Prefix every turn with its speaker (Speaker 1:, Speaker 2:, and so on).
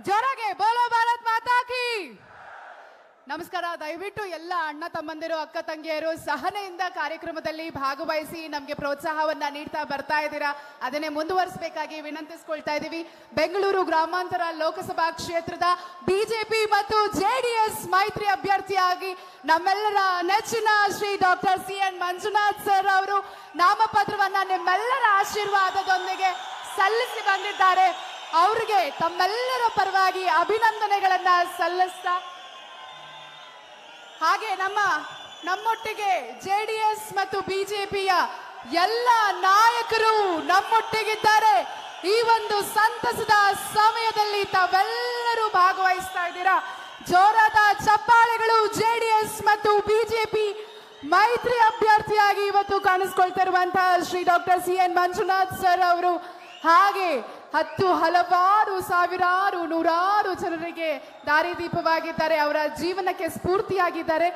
Speaker 1: ಜೋರಾಗೆ ಬೋಲೋ ಭಾರತ್ ಮಾತಾ ಕಿ. ನಮಸ್ಕಾರ. ದಯವಿಟ್ಟು ಎಲ್ಲ ಅಣ್ಣ ತಮ್ಮಂದಿರು ಅಕ್ಕ ತಂಗಿಯರು ಸಹನೆಯಿಂದ ಕಾರ್ಯಕ್ರಮದಲ್ಲಿ ಭಾಗವಹಿಸಿ ನಮಗೆ ಪ್ರೋತ್ಸಾಹವನ್ನ ನೀಡ್ತಾ ಬರ್ತಾ ಇದ್ದೀರಾ. ಅದನ್ನೇ ಮುಂದುವರಿಸಬೇಕಾಗಿ ವಿನಂತಿಸಿಕೊಳ್ತಾ ಇದ್ದೀವಿ. ಬೆಂಗಳೂರು ಗ್ರಾಮಾಂತರ ಲೋಕಸಭಾ ಕ್ಷೇತ್ರದ ಬಿಜೆಪಿ ಮತ್ತು ಜೆಡಿಎಸ್ ಮೈತ್ರಿ ಅಭ್ಯರ್ಥಿಯಾಗಿ ನಮ್ಮೆಲ್ಲರ ನೆಚ್ಚಿನ Shri doctor C N. Manjunath sir ಅವರು ನಾಮಪತ್ರವನ್ನ ನಿಮ್ಮೆಲ್ಲರ ಆಶೀರ್ವಾದದೊಂದಿಗೆ ಸಲ್ಲಿಸಿ ಬಂದಿದ್ದಾರೆ. ಅವರಿಗೆ ತಮ್ಮೆಲ್ಲರ ಪರವಾಗಿ ಅಭಿನಂದನೆಗಳನ್ನ ಸಲ್ಲಿಸ್ತಾ, ಹಾಗೆ ನಮ್ಮೊಟ್ಟಿಗೆ ಜೆಡಿಎಸ್ ಮತ್ತು ಬಿಜೆಪಿಯ ಎಲ್ಲ ನಾಯಕರು ನಮ್ಮೊಟ್ಟಿಗಿದ್ದಾರೆ. ಈ ಒಂದು ಸಂತಸದ ಸಮಯದಲ್ಲಿ ತಾವೆಲ್ಲರೂ ಭಾಗವಹಿಸ್ತಾ ಇದ್ದೀರಾ. ಜೋರಾದ ಚಪ್ಪಾಳೆಗಳು. ಜೆಡಿಎಸ್ ಮತ್ತು ಬಿಜೆಪಿ ಮೈತ್ರಿ ಅಭ್ಯರ್ಥಿಯಾಗಿ ಇವತ್ತು ಕಾಣಿಸ್ಕೊಳ್ತಿರುವಂತಹ Shri doctor C N. Manjunath sir ಅವರು, ಹಾಗೆ ಹಲವಾರು ಸಾವಿರಾರು ನೂರಾರು ಜನರಿಗೆ ದಾರಿದೀಪವಾಗಿದ್ದಾರೆ. ಅವರ ಜೀವನಕ್ಕೆ ಸ್ಫೂರ್ತಿಯಾಗಿದ್ದಾರೆ.